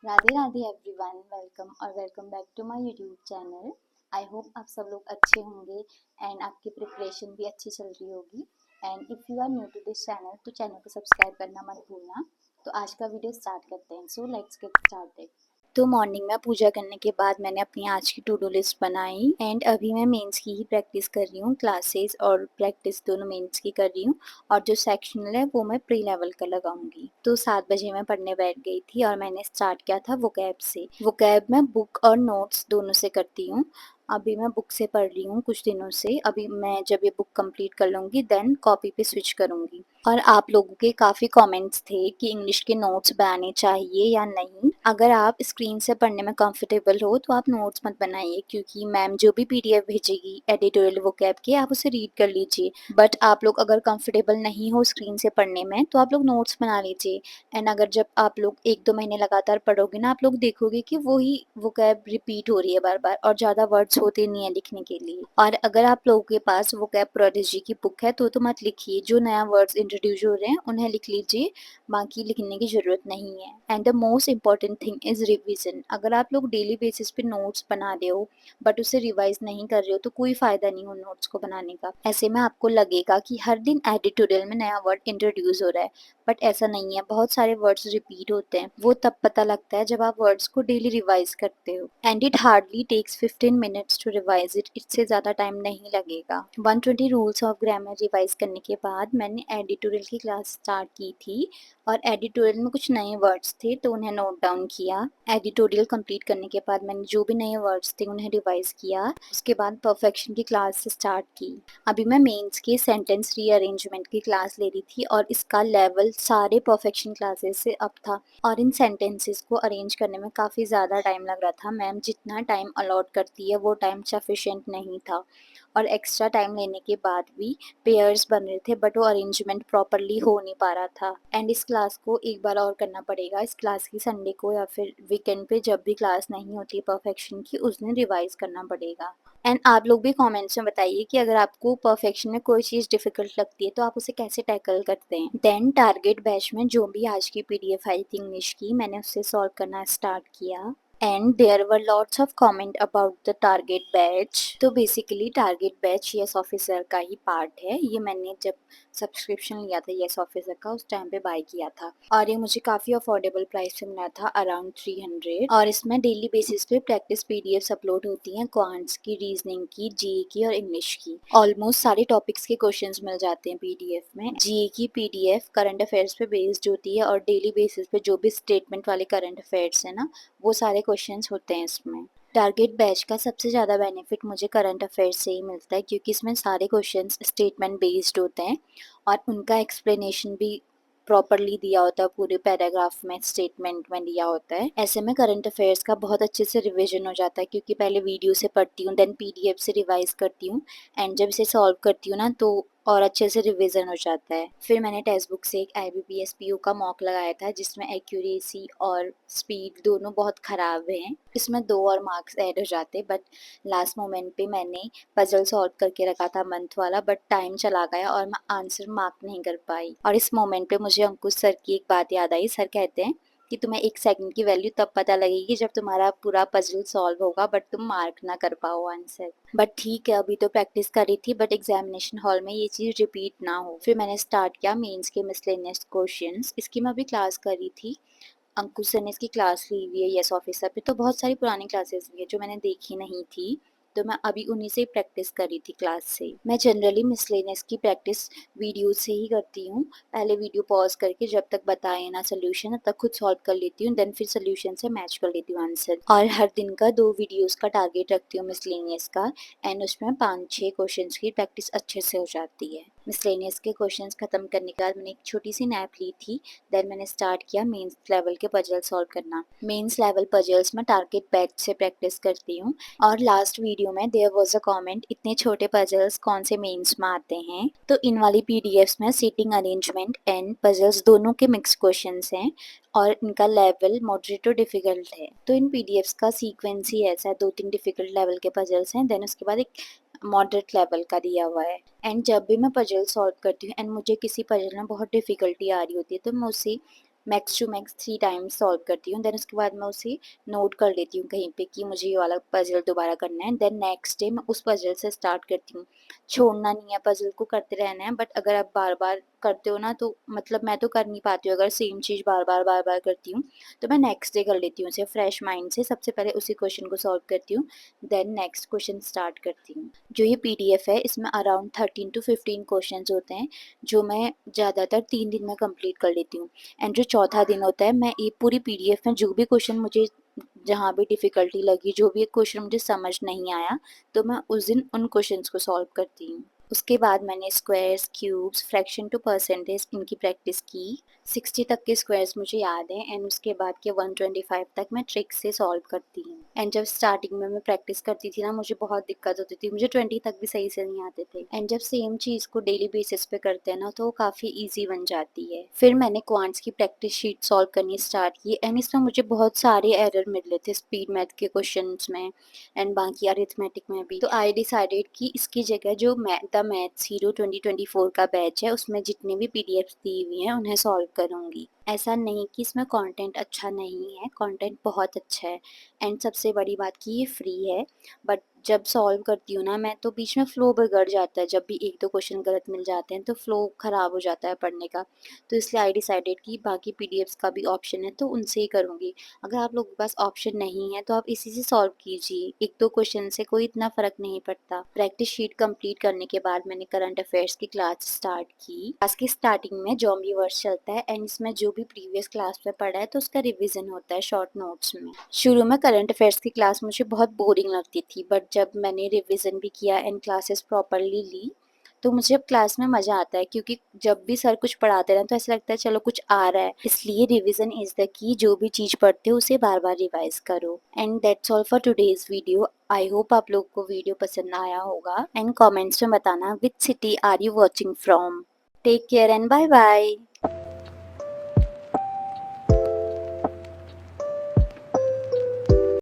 Radhe Radhe everyone, welcome back to my YouTube channel. I hope आप सब लोग अच्छे होंगे एंड आपकी प्रिपरेशन भी अच्छी चल रही होगी। And if you are new to this channel तो चैनल को सब्सक्राइब करना मत भूलना। तो आज का वीडियो स्टार्ट करते हैं। So let's get started. तो मॉर्निंग में पूजा करने के बाद मैंने अपनी आज की टू डू लिस्ट बनाई एंड अभी मैं मेंस की ही प्रैक्टिस कर रही हूँ। क्लासेस और प्रैक्टिस दोनों मेंस की कर रही हूँ और जो सेक्शनल है वो मैं प्री लेवल का लगाऊंगी। तो 7 बजे मैं पढ़ने बैठ गई थी और मैंने स्टार्ट किया था वोकैब से। वोकैब मैं बुक और नोट्स दोनों से करती हूँ। अभी मैं बुक से पढ़ रही हूँ कुछ दिनों से। अभी मैं जब ये बुक कंप्लीट कर लूँगी देन कॉपी पे स्विच करूँगी। और आप लोगों के काफ़ी कमेंट्स थे कि इंग्लिश के नोट्स बनाने चाहिए या नहीं। अगर आप स्क्रीन से पढ़ने में कंफर्टेबल हो तो आप नोट्स मत बनाइए, क्योंकि मैम जो भी पीडीएफ भेजेगी एडिटोरियल वोकैब की आप उसे रीड कर लीजिए। बट आप लोग अगर कंफर्टेबल नहीं हो स्क्रीन से पढ़ने में तो आप लोग नोट्स बना लीजिए। एंड अगर जब आप लोग 1-2 महीने लगातार पढ़ोगे ना, आप लोग देखोगे कि वही वोकैब रिपीट हो रही है बार बार और ज़्यादा वर्ड्स होते नहीं है लिखने के लिए। और अगर आप लोगों के पास वोकैब प्रोडिजी की बुक है तो मत लिखिए। जो नया वर्ड्स इंट्रोड्यूस हो रहे हैं उन्हें लिख लीजिए, बाकी लिखने की ज़रूरत नहीं है। And the most important thing is revision. अगर आप लोग डेली बेसिस पे नोट्स बना रहे हो बट उसे रिवाइज नहीं कर रहे हो तो कोई फ़ायदा नहीं हो नोट्स को बनाने का। ऐसे में आपको लगेगा कि हर दिन एडिटोरियल में नया वर्ड इंट्रोड्यूस हो रहा है, बट ऐसा नहीं है। बहुत सारे वर्ड्स रिपीट होते हैं, वो तब पता लगता है जब आप वर्ड्स को डेली रिवाइज करते हो। And it hardly takes 15 minutes to revise it. इससे ज़्यादा टाइम नहीं लगेगा। 120 रूल्स ऑफ ग्रामर रिवाइज करने के बाद मैंने एडिटोरियल की क्लास स्टार्ट की थी और एडिटोरियल में कुछ नए वर्ड्स थे तो उन्हें नोट डाउन किया। एडिटोरियल कंप्लीट करने के बाद मैंने जो भी नए वर्ड्स थे उन्हें रिवाइज किया। उसके बाद परफेक्शन की क्लास स्टार्ट की। अभी मैं मेंस के सेंटेंस रीअरेंजमेंट की क्लास ले रही थी और इसका लेवल सारे परफेक्शन क्लासेस से अप था और इन सेंटेंसेस को अरेंज करने में काफ़ी ज़्यादा टाइम लग रहा था। मैम जितना टाइम अलॉट करती है वो टाइम सफिशिएंट नहीं था और एक्स्ट्रा टाइम लेने के बाद भी पेयर्स बन रहे थे बट वो अरेंजमेंट प्रॉपरली हो नहीं पा रहा था। एंड इस क्लास को एक बार और करना पड़ेगा। इस क्लास की संडे को या फिर वीकेंड पे जब भी क्लास नहीं होती परफेक्शन की उस दिन रिवाइज करना पड़ेगा। एंड आप लोग भी कमेंट्स में बताइए कि अगर आपको परफेक्शन में कोई चीज़ डिफिकल्ट लगती है तो आप उसे कैसे टैकल करते हैं। देन टारगेट बैच में जो भी आज की पीडीएफ आई थी इंग्लिश की, मैंने उससे सॉल्व करना स्टार्ट किया। And there were lots of comment about the target batch. तो basically target batch yes officer का ही पार्ट है। ये मैंने जब सब्सक्रिप्शन लिया था यस ऑफिसर का उस टाइम पे बाय किया था और ये मुझे काफ़ी अफोर्डेबल प्राइस पे मिला था, अराउंड 300। और इसमें डेली बेसिस पे प्रैक्टिस पीडीएफ अपलोड होती हैं, क्वांट्स की, रीजनिंग की, जीए की और इंग्लिश की। ऑलमोस्ट सारे टॉपिक्स के क्वेश्चंस मिल जाते हैं पीडीएफ में। जीए की पीडीएफ करंट अफेयर्स पे बेस्ड होती है और डेली बेसिस पे जो भी स्टेटमेंट वाले करंट अफेयर्स है ना, वो सारे क्वेश्चंस होते हैं इसमें। टारगेट बैच का सबसे ज़्यादा बेनिफिट मुझे करंट अफेयर्स से ही मिलता है, क्योंकि इसमें सारे क्वेश्चंस स्टेटमेंट बेस्ड होते हैं और उनका एक्सप्लेनेशन भी प्रॉपरली दिया होता है, पूरे पैराग्राफ में स्टेटमेंट में दिया होता है। ऐसे में करंट अफेयर्स का बहुत अच्छे से रिवीजन हो जाता है, क्योंकि पहले वीडियो से पढ़ती हूँ देन पीडीएफ से रिवाइज करती हूँ एंड जब इसे सॉल्व करती हूँ ना तो और अच्छे से रिवीजन हो जाता है। फिर मैंने टेक्स्ट बुक से एक IBPS PO का मॉक लगाया था जिसमें एक्यूरेसी और स्पीड दोनों बहुत ख़राब हैं। इसमें 2 और मार्क्स ऐड हो जाते, बट लास्ट मोमेंट पे मैंने पजल सॉल्व करके रखा था मंथ वाला, बट टाइम चला गया और मैं आंसर मार्क नहीं कर पाई। और इस मोमेंट पे मुझे अंकुश सर की एक बात याद आई। सर कहते हैं कि तुम्हें 1 सेकंड की वैल्यू तब पता लगेगी जब तुम्हारा पूरा पजल सॉल्व होगा बट तुम मार्क ना कर पाओ आंसर। बट ठीक है, अभी तो प्रैक्टिस करी थी बट एग्जामिनेशन हॉल में ये चीज़ रिपीट ना हो। फिर मैंने स्टार्ट किया मेंस के मिसलेनियस क्वेश्चंस। इसकी मैं अभी क्लास करी थी। अंकुश सर ने इसकी क्लास ली हुई है यस ऑफिसर पे। तो बहुत सारी पुरानी क्लासेस भी है जो मैंने देखी नहीं थी, तो मैं अभी उन्हीं से ही प्रैक्टिस करी थी क्लास से। मैं जनरली मिसलेनियस की प्रैक्टिस वीडियो से ही करती हूँ। पहले वीडियो पॉज करके जब तक बताए ना सोल्यूशन तब तक खुद सॉल्व कर लेती हूँ, देन फिर सोल्यूशन से मैच कर लेती हूँ आंसर। और हर दिन का 2 वीडियोस का टारगेट रखती हूँ मिसलेनियस का एंड उसमें 5-6 क्वेश्चंस की प्रैक्टिस अच्छे से हो जाती है। मिसलेनियस के क्वेश्चंस खत्म करने के बाद मैंने एक छोटी सी नैप ली थी। देन मैंने स्टार्ट किया मेंस लेवल के पजल सॉल्व करना। मेंस लेवल पजल्स में टारगेट बैच से प्रैक्टिस करती हूँ। और लास्ट वीडियो में देयर वाज अ कमेंट, इतने छोटे पजल्स कौन से मेंस में आते हैं। तो इन वाली पीडीएफ्स में सीटिंग अरेंजमेंट एंड पजल्स दोनों के मिक्स क्वेश्चंस हैं और इनका लेवल मॉडरेट टू डिफिकल्ट है। तो इन पीडीएफ्स का सीक्वेंस ही ऐसा है, 2-3 डिफिकल्ट लेवल के पजल्स हैं, देन उसके बाद एक मॉडरेट लेवल का दिया हुआ है। एंड जब भी मैं पजल सॉल्व करती हूँ एंड मुझे किसी पजल में बहुत डिफ़िकल्टी आ रही होती है तो मैं उसे max to max 3 times solve करती हूँ। देन उसके बाद मैं उसे नोट कर लेती हूँ कहीं पे कि मुझे ये वाला पज़ल दोबारा करना है। देन नेक्स्ट डे मैं उस पज़ल से स्टार्ट करती हूँ। छोड़ना नहीं है, पज़ल को करते रहना है, बट अगर आप बार-बार करते हो ना तो मतलब मैं तो कर नहीं पाती हूँ। अगर सेम चीज़ बार-बार करती हूँ तो मैं नेक्स्ट डे कर लेती हूँ उसे फ्रेश माइंड से। सबसे पहले उसी क्वेश्चन को सॉल्व करती हूँ, देन नेक्स्ट क्वेश्चन स्टार्ट करती हूँ। जो ये पीडीएफ है इसमें अराउंड 13 टू 15 क्वेश्चंस होते हैं, जो मैं ज़्यादातर 3 दिन में कंप्लीट कर लेती हूँ। एंड जो चौथा दिन होता है मैं ये पूरी पीडीएफ में जो भी क्वेश्चन मुझे जहाँ भी डिफ़िकल्टी लगी, जो भी एक क्वेश्चन मुझे समझ नहीं आया, तो मैं उस दिन उन क्वेश्चंस को सॉल्व करती हूँ। उसके बाद मैंने squares, cubes, fraction to percentage इनकी प्रैक्टिस की। 60 तक के स्क्वायर्स मुझे याद हैं एंड उसके बाद के 125 तक मैं ट्रिक से सॉल्व करती हूँ। एंड जब स्टार्टिंग में मैं प्रैक्टिस करती थी ना, मुझे बहुत दिक्कत होती थी, मुझे 20 तक भी सही से नहीं आते थे। एंड जब सेम चीज़ को डेली बेसिस पे करते हैं ना तो वो काफ़ी ईज़ी बन जाती है। फिर मैंने क्वांट्स की प्रैक्टिस शीट सॉल्व करनी स्टार्ट की एंड इसमें मुझे बहुत सारे एरर मिल रहे थे स्पीड मैथ के क्वेश्चंस में एंड बाकी अरिथमेटिक में भी। तो आई डिसाइडेड कि इसकी जगह जो द मैथ्स हीरो 2024 का बैच है उसमें जितनी भी पीडीएफ्स दी हुई हैं उन्हें सॉल्व करूँगी। ऐसा नहीं कि इसमें कंटेंट अच्छा नहीं है, कंटेंट बहुत अच्छा है। एंड सबसे बड़ी बात कि ये फ्री है, बट जब सॉल्व करती हूँ ना मैं तो बीच में फ़्लो बिगड़ जाता है। जब भी 1-2 क्वेश्चन गलत मिल जाते हैं तो फ़्लो ख़राब हो जाता है पढ़ने का। तो इसलिए आई डिसाइडेड कि बाकी पीडीएफ्स का भी ऑप्शन है तो उनसे ही करूँगी। अगर आप लोगों के पास ऑप्शन नहीं है तो आप इसी से सॉल्व कीजिए। 1-2 क्वेश्चन से कोई इतना फ़र्क नहीं पड़ता। प्रैक्टिस शीट कंप्लीट करने के बाद मैंने करंट अफेयर्स की क्लास स्टार्ट की। क्लास की स्टार्टिंग में ज़ॉम्बी वर्स चलता है एंड इसमें जो भी प्रीवियस क्लास में पढ़ा है तो उसका रिवीजन होता है शॉर्ट नोट्स में। शुरू में करंट अफेयर्स की क्लास मुझे बहुत बोरिंग लगती थी, बट जब मैंने रिवीजन भी किया एंड क्लासेस प्रॉपरली ली तो मुझे अब क्लास में मज़ा आता है, क्योंकि जब भी सर कुछ पढ़ाते हैं तो ऐसा लगता है चलो कुछ आ रहा है। इसलिए रिवीजन इज़ द की। जो भी चीज़ पढ़ते हो उसे बार-बार रिवाइज करो। And that's all for today's video. I hope आप लोगों को वीडियो पसंद आया होगा एंड कमेंट्स में बताना which city are you watching from. Take care and bye bye.